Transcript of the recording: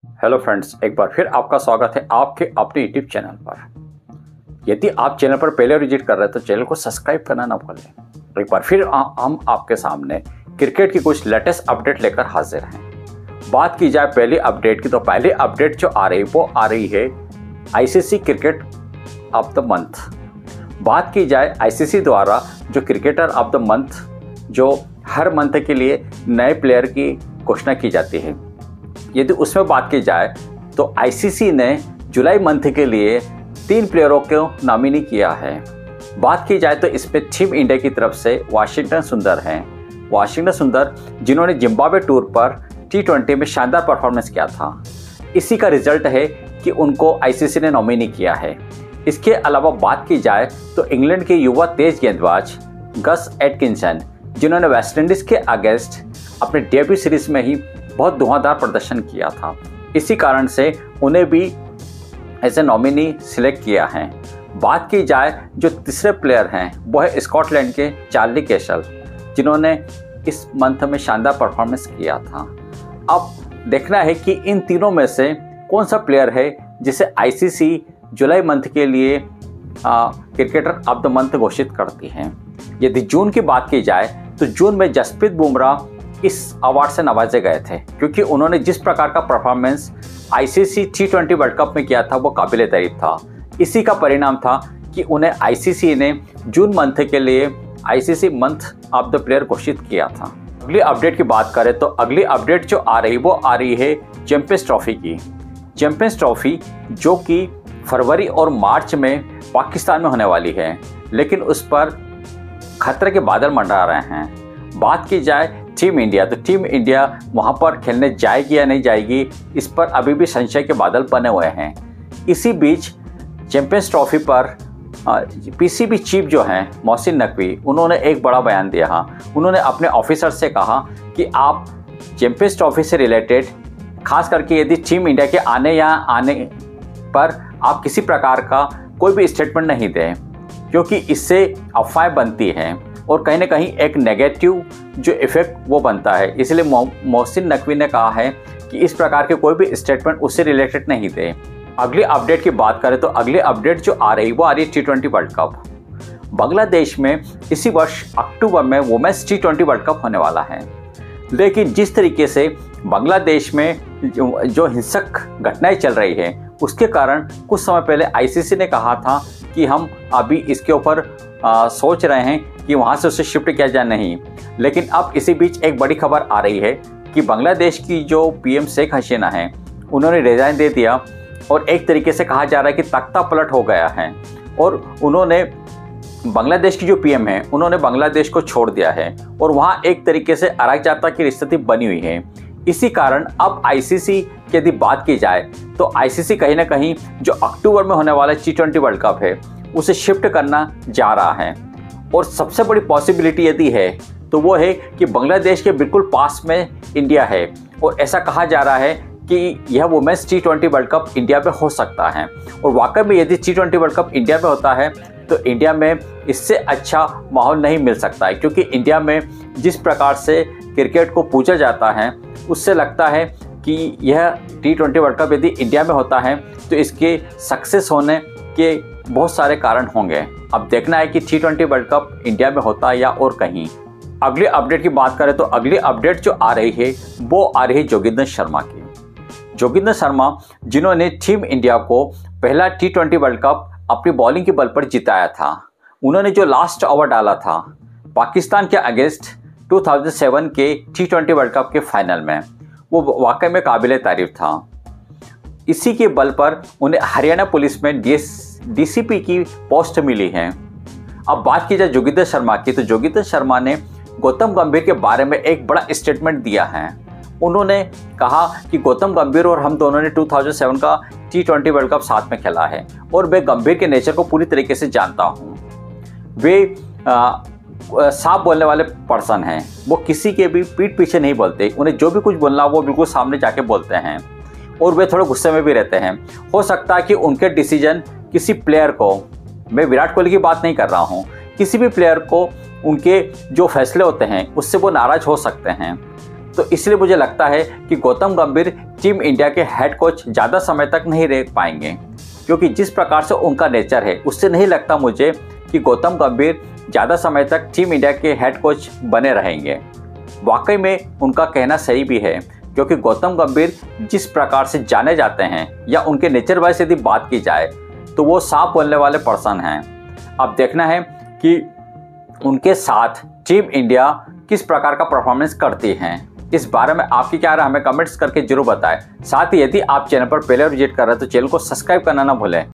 Hello friends, एक बार फिर आपका स्वागत है आपके अपने यूट्यूब चैनल पर। यदि आप चैनल पर पहले विजिट कर रहे हैं तो चैनल को सब्सक्राइब करना ना भूलें। एक बार फिर हम आपके सामने क्रिकेट की कुछ लेटेस्ट अपडेट लेकर हाजिर हैं। बात की जाए पहली अपडेट की, तो पहली अपडेट जो आ रही वो आ रही है ICC cricket of the month. बात की जाए आईसीसी द्वारा जो क्रिकेटर ऑफ द मंथ, जो हर मंथ के लिए नए प्लेयर की घोषणा की जाती है, यदि उसमें बात की जाए तो आईसीसी ने जुलाई मंथ के लिए 3 प्लेयरों को नॉमिनी किया है। बात की जाए तो इसमें टीम इंडिया की तरफ से वाशिंगटन सुंदर हैं। वाशिंगटन सुंदर जिन्होंने जिम्बाब्वे टूर पर T20 में शानदार परफॉर्मेंस किया था, इसी का रिजल्ट है कि उनको आईसीसी ने नॉमिनी किया है। इसके अलावा बात की जाए तो इंग्लैंड के युवा तेज गेंदबाज गस एटकिंसन, जिन्होंने वेस्टइंडीज़ के अगेंस्ट अपने डेब्यू सीरीज में ही बहुत धुआंधार प्रदर्शन किया था, इसी कारण से उन्हें भी एज ए नॉमिनी सिलेक्ट किया है। बात की जाए जो तीसरे प्लेयर हैं वो है स्कॉटलैंड के चार्ली कैसल, जिन्होंने इस मंथ में शानदार परफॉर्मेंस किया था। अब देखना है कि इन तीनों में से कौन सा प्लेयर है जिसे आईसीसी जुलाई मंथ के लिए क्रिकेटर ऑफ द मंथ घोषित करती है। यदि जून की बात की जाए तो जून में जसप्रीत बुमराह इस अवार्ड से नवाजे गए थे, क्योंकि उन्होंने जिस प्रकार का performance ICC T20 world cup में किया था वो काबिले तारीफ था। इसी का परिणाम था कि उन्हें आईसीसी ने जून मंथ के लिए ICC month of the player घोषित किया था। अगली अपडेट की बात करें तो अगली अपडेट जो आ रही वो आ रही है चैंपियंस ट्रॉफी की। चैंपियंस ट्रॉफी जो कि फरवरी और मार्च में पाकिस्तान में होने वाली है, लेकिन उस पर खतरे के बादल मंडरा रहे हैं। बात की जाए टीम इंडिया, तो टीम इंडिया वहां पर खेलने जाएगी या नहीं जाएगी, इस पर अभी भी संशय के बादल बने हुए हैं। इसी बीच चैंपियंस ट्रॉफी पर पीसीबी चीफ जो हैं मोहसिन नकवी, उन्होंने एक बड़ा बयान दिया। उन्होंने अपने ऑफिसर से कहा कि आप चैंपियंस ट्रॉफी से रिलेटेड, खास करके यदि टीम इंडिया के आने पर आप किसी प्रकार का कोई भी स्टेटमेंट नहीं दें, क्योंकि इससे अफवाहें बनती हैं और कहीं ना कहीं एक नेगेटिव जो इफेक्ट वो बनता है। इसलिए मोहसिन नकवी ने कहा है कि इस प्रकार के कोई भी स्टेटमेंट उससे रिलेटेड नहीं दे। अगली अपडेट की बात करें तो अगली अपडेट जो आ रही वो आ रही है T20 वर्ल्ड कप। बांग्लादेश में इसी वर्ष अक्टूबर में वुमेन्स T20 वर्ल्ड कप होने वाला है, लेकिन जिस तरीके से बांग्लादेश में जो हिंसक घटनाएं चल रही है, उसके कारण कुछ समय पहले आईसीसी ने कहा था कि हम अभी इसके ऊपर सोच रहे हैं कि वहाँ से उसे शिफ्ट किया जाए नहीं। लेकिन अब इसी बीच एक बड़ी खबर आ रही है कि बांग्लादेश की जो पीएम शेख हसीना हैं, उन्होंने रिजाइन दे दिया और एक तरीके से कहा जा रहा है कि तख्ता पलट हो गया है, और उन्होंने बांग्लादेश की जो पीएम है उन्होंने बांग्लादेश को छोड़ दिया है और वहाँ एक तरीके से अराजकता की स्थिति बनी हुई है। इसी कारण अब आईसीसी की यदि बात की जाए तो आईसीसी कहीं ना कहीं जो अक्टूबर में होने वाला T20 वर्ल्ड कप है उसे शिफ्ट करना जा रहा है। और सबसे बड़ी पॉसिबिलिटी यदि है तो वो है कि बांग्लादेश के बिल्कुल पास में इंडिया है, और ऐसा कहा जा रहा है कि यह women's T20 world cup India में हो सकता है। और वाकई में यदि T20 वर्ल्ड कप इंडिया में होता है तो इंडिया में इससे अच्छा माहौल नहीं मिल सकता है, क्योंकि इंडिया में जिस प्रकार से क्रिकेट को पूजा जाता है उससे लगता है कि यह T20 वर्ल्ड कप यदि इंडिया में होता है तो इसके सक्सेस होने के बहुत सारे कारण होंगे। अब देखना है कि T20 वर्ल्ड कप इंडिया में होता है या और कहीं। अगली अपडेट की बात करें तो अगली अपडेट जो आ रही है वो आ रही है जोगिंदर शर्मा की। जोगिंदर शर्मा जिन्होंने टीम इंडिया को पहला T20 वर्ल्ड कप अपनी बॉलिंग के बल पर जिताया था, उन्होंने जो लास्ट ओवर डाला था पाकिस्तान के अगेंस्ट 2007 के T20 वर्ल्ड कप के फाइनल में, वो वाकई में काबिले तारीफ था। इसी के बल पर उन्हें हरियाणा पुलिस में डीसीपी की पोस्ट मिली है। अब बात की जाए जोगिंदर शर्मा की, तो जोगिंदर शर्मा ने गौतम गंभीर के बारे में एक बड़ा स्टेटमेंट दिया है। उन्होंने कहा कि गौतम गंभीर और हम दोनों ने 2007 का T20 वर्ल्ड कप साथ में खेला है और मैं गंभीर के नेचर को पूरी तरीके से जानता हूँ। वे साफ बोलने वाले पर्सन हैं, वो किसी के भी पीठ पीछे नहीं बोलते, उन्हें जो भी कुछ बोलना वो बिल्कुल सामने जाके बोलते हैं, और वे थोड़े गुस्से में भी रहते हैं। हो सकता है कि उनके डिसीजन किसी प्लेयर को, मैं विराट कोहली की बात नहीं कर रहा हूँ, किसी भी प्लेयर को उनके जो फैसले होते हैं उससे वो नाराज़ हो सकते हैं। तो इसलिए मुझे लगता है कि गौतम गंभीर टीम इंडिया के हेड कोच ज़्यादा समय तक नहीं रह पाएंगे, क्योंकि जिस प्रकार से उनका नेचर है उससे नहीं लगता मुझे कि गौतम गंभीर ज़्यादा समय तक टीम इंडिया के हेड कोच बने रहेंगे। वाकई में उनका कहना सही भी है, क्योंकि गौतम गंभीर जिस प्रकार से जाने जाते हैं या उनके नेचर वाइज यदि बात की जाए तो वो साफ बोलने वाले पर्सन हैं। अब देखना है कि उनके साथ टीम इंडिया किस प्रकार का परफॉर्मेंस करती है। इस बारे में आपकी क्या राय हमें कमेंट्स करके जरूर बताएं। साथ ही यदि आप चैनल पर पहले विजिट कर रहे हैं तो चैनल को सब्सक्राइब करना ना भूलें।